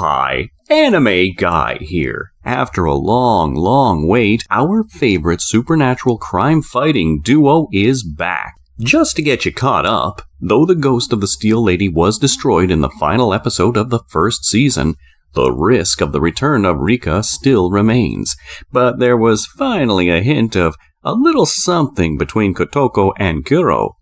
Hi, Anime Guy here. After a long wait, our favorite supernatural crime-fighting duo is back. Just to get you caught up, though the ghost of the Steel Lady was destroyed in the final episode of the first season, the risk of the return of Rika still remains. But there was finally a hint of a little something between Kotoko and Kuro.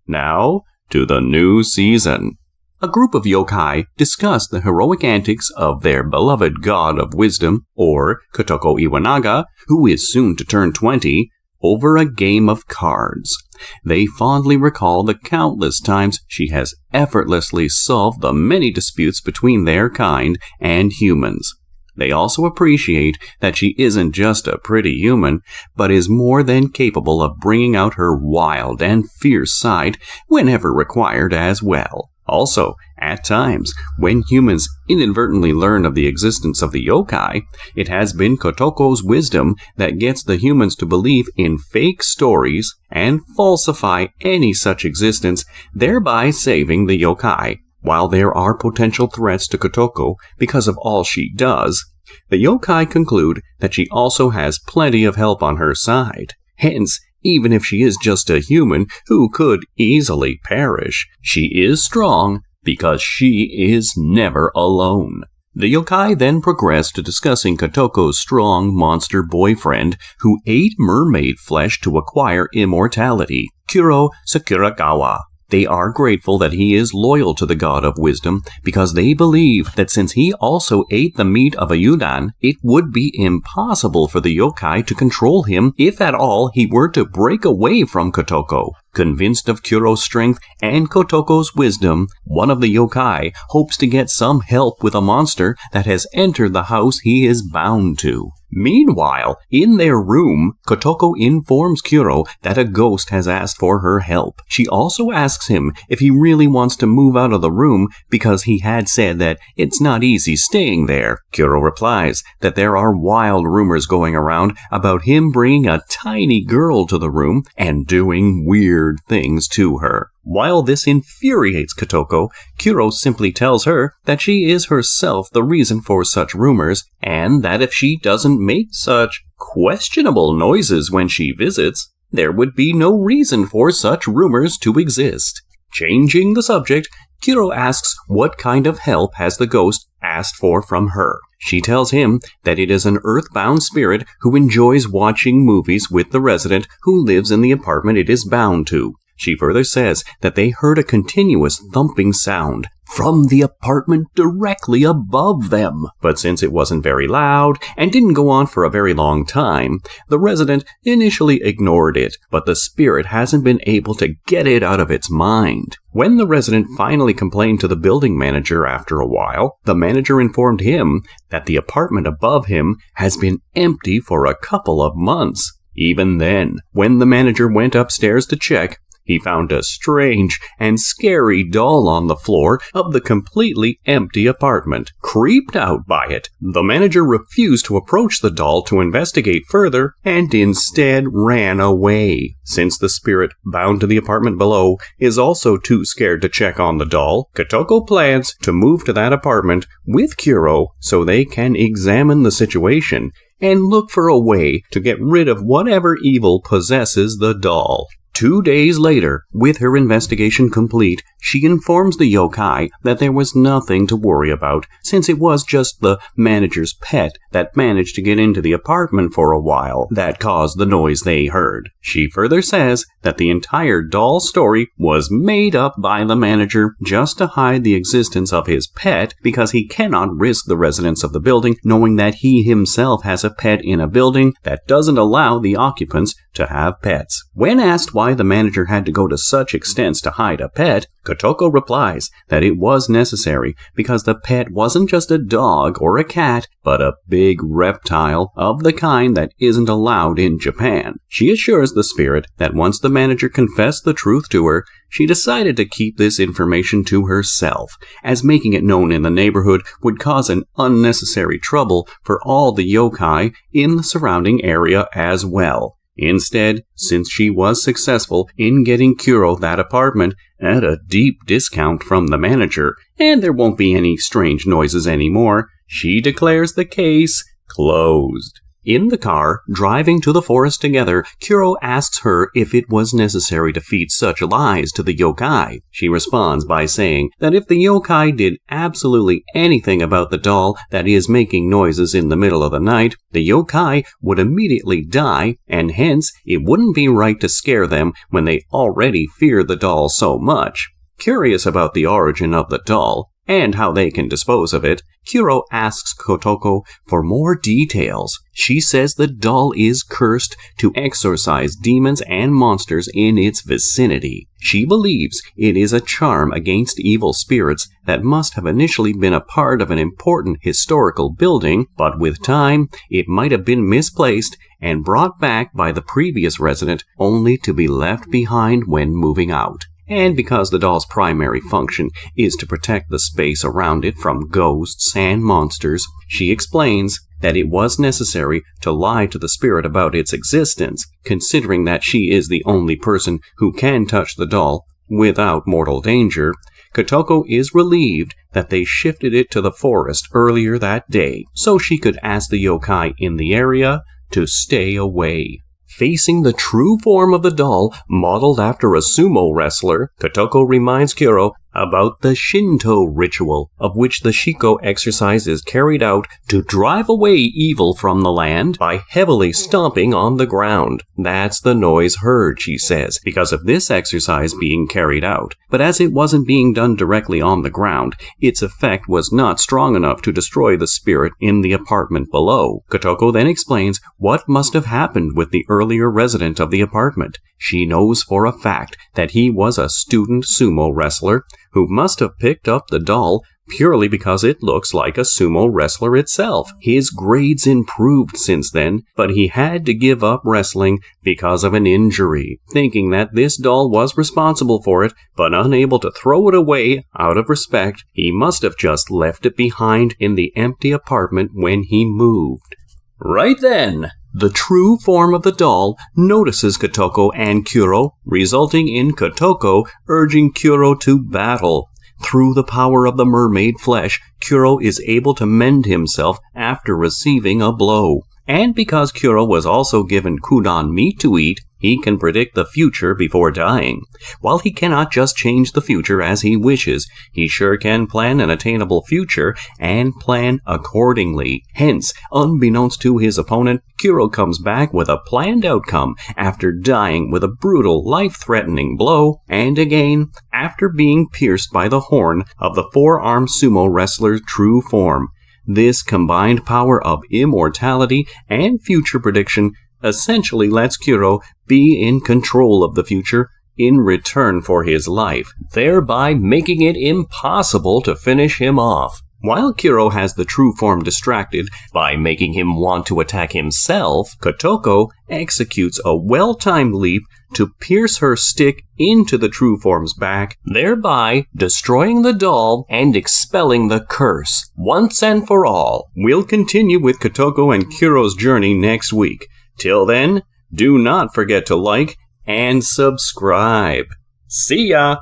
Now, to the new season. A group of yokai discuss the heroic antics of their beloved god of wisdom, or Kotoko Iwanaga, who is soon to turn 20, over a game of cards. They fondly recall the countless times she has effortlessly solved the many disputes between their kind and humans. They also appreciate that she isn't just a pretty human, but is more than capable of bringing out her wild and fierce side whenever required as well. Also, at times, when humans inadvertently learn of the existence of the yokai, it has been Kotoko's wisdom that gets the humans to believe in fake stories and falsify any such existence, thereby saving the yokai. While there are potential threats to Kotoko because of all she does, the yokai conclude that she also has plenty of help on her side. Hence, even if she is just a human who could easily perish, she is strong because she is never alone. The yokai then progress to discussing Kotoko's strong monster boyfriend who ate mermaid flesh to acquire immortality, Kuro Sakuragawa. They are grateful that he is loyal to the god of wisdom because they believe that since he also ate the meat of a Yudan, it would be impossible for the yokai to control him if at all he were to break away from Kotoko. Convinced of Kuro's strength and Kotoko's wisdom, one of the yokai hopes to get some help with a monster that has entered the house he is bound to. Meanwhile, in their room, Kotoko informs Kuro that a ghost has asked for her help. She also asks him if he really wants to move out of the room because he had said that it's not easy staying there. Kuro replies that there are wild rumors going around about him bringing a tiny girl to the room and doing weird things to her. While this infuriates Kotoko, Kuro simply tells her that she is herself the reason for such rumors, and that if she doesn't make such questionable noises when she visits, there would be no reason for such rumors to exist. Changing the subject, Kuro asks what kind of help has the ghost asked for from her. She tells him that it is an earthbound spirit who enjoys watching movies with the resident who lives in the apartment it is bound to. She further says that they heard a continuous thumping sound from the apartment directly above them. But since it wasn't very loud and didn't go on for a very long time, the resident initially ignored it, but the spirit hasn't been able to get it out of its mind. When the resident finally complained to the building manager after a while, the manager informed him that the apartment above him has been empty for a couple of months. Even then, when the manager went upstairs to check, he found a strange and scary doll on the floor of the completely empty apartment. Creeped out by it, the manager refused to approach the doll to investigate further and instead ran away. Since the spirit bound to the apartment below is also too scared to check on the doll, Kotoko plans to move to that apartment with Kuro so they can examine the situation and look for a way to get rid of whatever evil possesses the doll. 2 days later, with her investigation complete, she informs the yokai that there was nothing to worry about, since it was just the manager's pet that managed to get into the apartment for a while that caused the noise they heard. She further says that the entire doll story was made up by the manager just to hide the existence of his pet because he cannot risk the residents of the building knowing that he himself has a pet in a building that doesn't allow the occupants to have pets. When asked why the manager had to go to such extents to hide a pet, Kotoko replies that it was necessary because the pet wasn't just a dog or a cat, but a big reptile of the kind that isn't allowed in Japan. She assures the spirit that once the manager confessed the truth to her, she decided to keep this information to herself, as making it known in the neighborhood would cause an unnecessary trouble for all the yokai in the surrounding area as well. Instead, since she was successful in getting Kuro that apartment, at a deep discount from the manager, and there won't be any strange noises anymore. She declares the case closed. In the car, driving to the forest together, Kuro asks her if it was necessary to feed such lies to the yokai. She responds by saying that if the yokai did absolutely anything about the doll that is making noises in the middle of the night, the yokai would immediately die, and hence it wouldn't be right to scare them when they already fear the doll so much. Curious about the origin of the doll, and how they can dispose of it, Kuro asks Kotoko for more details. She says the doll is cursed to exorcise demons and monsters in its vicinity. She believes it is a charm against evil spirits that must have initially been a part of an important historical building, but with time, it might have been misplaced and brought back by the previous resident only to be left behind when moving out. And because the doll's primary function is to protect the space around it from ghosts and monsters, she explains that it was necessary to lie to the spirit about its existence, considering that she is the only person who can touch the doll without mortal danger. Kotoko is relieved that they shifted it to the forest earlier that day, so she could ask the yokai in the area to stay away. Facing the true form of the doll, modeled after a sumo wrestler, Kotoko reminds Kuro about the Shinto ritual, of which the Shiko exercise is carried out to drive away evil from the land by heavily stomping on the ground. That's the noise heard, she says, because of this exercise being carried out. But as it wasn't being done directly on the ground, its effect was not strong enough to destroy the spirit in the apartment below. Kotoko then explains what must have happened with the earlier resident of the apartment. She knows for a fact that he was a student sumo wrestler who must have picked up the doll purely because it looks like a sumo wrestler itself. His grades improved since then, but he had to give up wrestling because of an injury, thinking that this doll was responsible for it, but unable to throw it away out of respect. He must have just left it behind in the empty apartment when he moved. Right then, the true form of the doll notices Kotoko and Kuro, resulting in Kotoko urging Kuro to battle. Through the power of the mermaid flesh, Kuro is able to mend himself after receiving a blow. And because Kuro was also given Kudon meat to eat, he can predict the future before dying. While he cannot just change the future as he wishes, he sure can plan an attainable future and plan accordingly. Hence, unbeknownst to his opponent, Kuro comes back with a planned outcome after dying with a brutal, life-threatening blow, and again, after being pierced by the horn of the four-armed sumo wrestler's true form. This combined power of immortality and future prediction essentially lets Kuro be in control of the future in return for his life, thereby making it impossible to finish him off. While Kuro has the true form distracted by making him want to attack himself, Kotoko executes a well-timed leap to pierce her stick into the true form's back, thereby destroying the doll and expelling the curse once and for all. We'll continue with Kotoko and Kuro's journey next week. Till then, do not forget to like and subscribe. See ya!